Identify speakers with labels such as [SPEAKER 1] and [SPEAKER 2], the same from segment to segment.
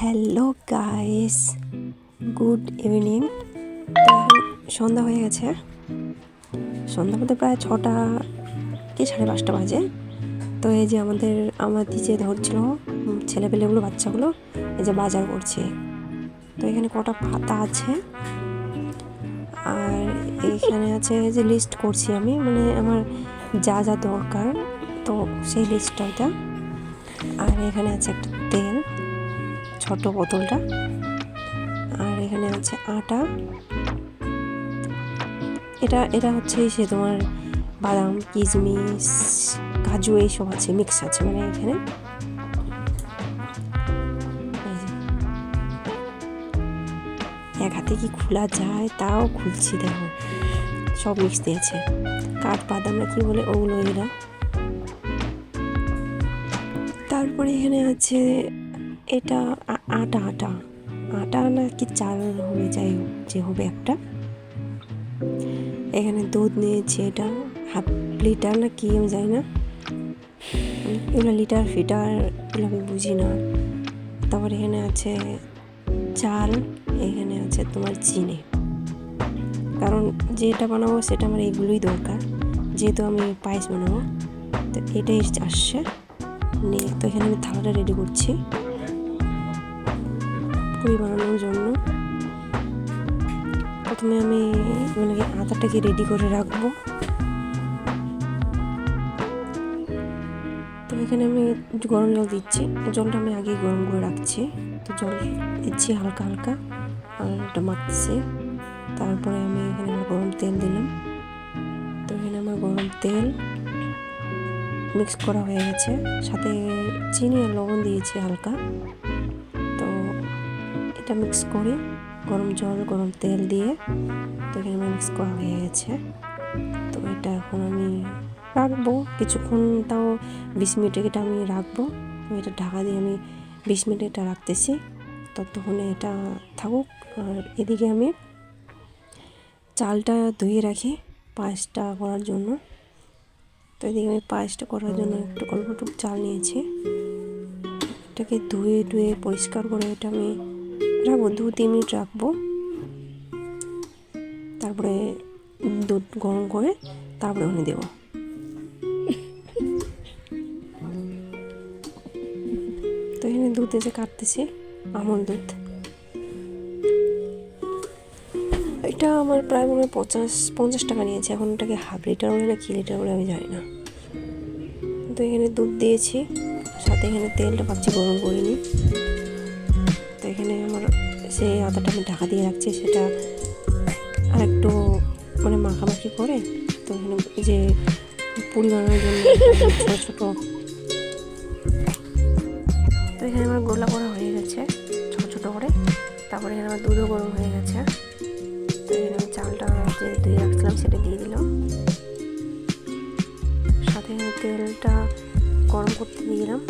[SPEAKER 1] Hello guys, good evening. তো সন্ধ্যা হয়ে গেছে, সন্ধ্যা মধ্যে প্রায় 6টা কি 5:30 বাজে। তো এই যে আমার যে ধরছিল ছেলেপেলেগুলো, বাচ্চাগুলো এই যে বাজার করছে। তো এখানে কটা পাতা আছে আর এইখানে আছে যে লিস্ট করছি আমি, মানে আমার যা যা দরকার, তো সেই লিস্টটা এটা। আর এখানে আছে একটা তেল, ছোট বোতলটা। আর এখানে আছে আটা, এটা হচ্ছে সে তোমার বাদাম, কিশমিশ, কাজু এইসব আছে, মিক্স আছে মানে এখানে। এক হাতে কি খোলা যায়, তাও খুলছি, দেখো সব মিক্স দিয়েছে। কাঠবাদাম না কি বলে ওগুলো এরা। তারপরে এখানে আছে এটা আটা না কি চাল হবে, যাই হোক যে হবে একটা। এখানে দুধ নিয়েছি, এটা হাফ লিটার না কি আমি জানি না, এগুলো লিটার ফিটার এগুলো আমি বুঝি না। তারপর এখানে আছে চাল, এখানে আছে তোমার চিনি, কারণ যেটা বানাবো সেটা আমার এগুলোই দরকার, যেহেতু আমি পায়েস বানাবো। তো এটাই আসছে নিয়ে। তো এখানে আমি থালাটা রেডি করছি পুরি বানানোর জন্য। প্রথমে আমি মানে আটাটাকে রেডি করে রাখবো। তো এখানে আমি গরম জল দিচ্ছি, জলটা আমি আগেই গরম করে রাখছি। তো জল দিচ্ছি হালকা হালকা, আর ওটা মাখছি। তারপরে আমি এখানে আমার গরম তেল দিলাম। তো এখানে আমার গরম তেল মিক্স করা হয়ে গেছে, সাথে চিনি আর লবণ দিয়েছি হালকা। তো এটা মিক্স করে গরম জল গরম তেল দিয়ে, তো এখানে মিক্স করা হয়ে গেছে। তো এটা এখন আমি রাখবো কিছুক্ষণ, তাও 20 মিনিট এটা আমি রাখবো। এটা ঢাকা দিয়ে আমি 20 মিনিট এটা রাখতেছি, ততক্ষণে এটা থাকুক। আর এদিকে আমি চালটা ধুয়ে রাখি পায়েসটা করার জন্য। তো এদিকে আমি পায়েসটা করার জন্য একটু অল্পটুকু চাল নিয়েছি, এটাকে ধুয়ে পরিষ্কার করে এটা আমি রাখবো 2-3 মিনিট রাখবো। তারপরে দুধ গরম করে তারপরে ওখানে দেবো। তো এখানে দুধ এসে কাটতেছি, আমল দুধ। এটা আমার প্রায় মনে হয় 50 টাকা নিয়েছে। এখন এটাকে হাফ লিটার বলে না কি লিটার বলে আমি জানি না। তো এখানে দুধ দিয়েছি, সাথে এখানে তেলটা ভাবছি গরম করে নিই। তো এখানে আমার সেই আটাটা আমি ঢাকা দিয়ে রাখছি, সেটা আর একটু মানে মাখামাখি করে। তো এখানে যে পুরি বানানোর জন্য ছোটো ছোটো, তো এখানে আমার গোলা করা হয়ে গেছে ছোটো ছোটো করে। তারপরে এখানে আমার দুধও গরম হয়ে গেছে। তো এখানে আমি চালটা যে ধুয়ে রাখছিলাম সেটা দিয়ে দিলাম, সাথে তেলটা গরম করতে দিয়ে দিলাম।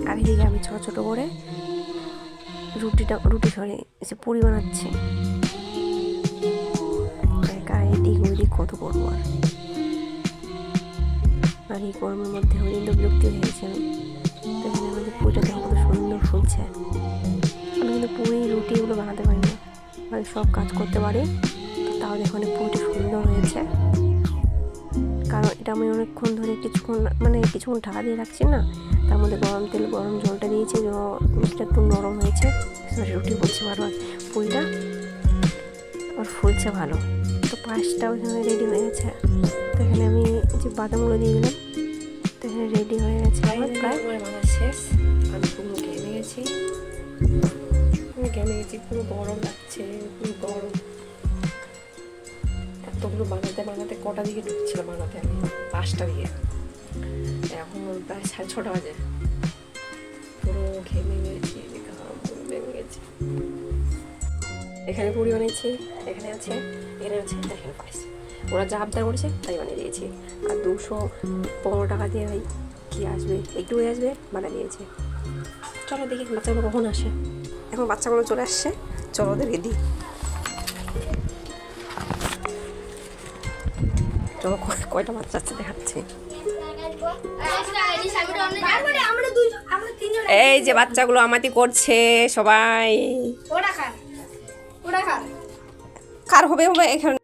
[SPEAKER 1] আর এদিকে আমি ছোটো ছোটো করে রুটি এসে পুরি বানাচ্ছি। একা এদিক ওইদিক কত করবো আর এই গরমের মধ্যে ওই দিন তো বিরক্তি হয়ে গেছে আমি। তো এখানে আমাদের পুরিটা দেখো কত সুন্দর ফুলছে। আমি কিন্তু পুরি রুটি এগুলো বানাতে পারি না, আমি সব কাজ করতে পারি। তাও দেখো অনেক পুরিটা সুন্দর হয়েছে, কারণ এটা আমি অনেকক্ষণ ধরে কিছুক্ষণ ঢাকা দিয়ে রাখছি না। তার মধ্যে গরম তেল গরম জলটা দিয়েছি, রুটিটা একটু নরম হয়েছে। রুটি বলছে ভালো, পুরিটা আর ফুলছে ভালো। তো পায়েসটাও এখানে রেডি হয়ে গেছে। তো এখানে আমি যে বাদামগুলো দিয়ে দিলাম। তো এখানে রেডি হয়ে গেছে আমার প্রায় বানানো শেষ। আমি পুরো ঘেমে গেছি, পুরো গরম লাগছে, পুরো গরম। এতগুলো বানাতে কটা দিকে ঢুকছিল বানাতে, আমি 5টা দিকে, এখন প্রায় 6:30 বাজে। পুরো ঘেমে গেছি, ভেঙে গেছি। এখানে পুরি বানিয়েছি, এখানে আছে দেখেন পায়েস। ওরা যা আবদার করেছে তাই বানিয়ে দিয়েছি। আর 215 টাকা দিয়ে ভাই কি আসবে, একটু আসবে বানিয়ে দিয়েছে। চলো দেখি বাচ্চাগুলো কখন আসে। এখন বাচ্চাগুলো চলে আসছে, চলো ওদেরকে দিই। চলো কয়টা বাচ্চা আছে দেখাচ্ছি। এই যে বাচ্চাগুলো আমাতি করছে সবাই।
[SPEAKER 2] ওটা খা, ওটা খা।
[SPEAKER 1] কার হবে হবে এখানে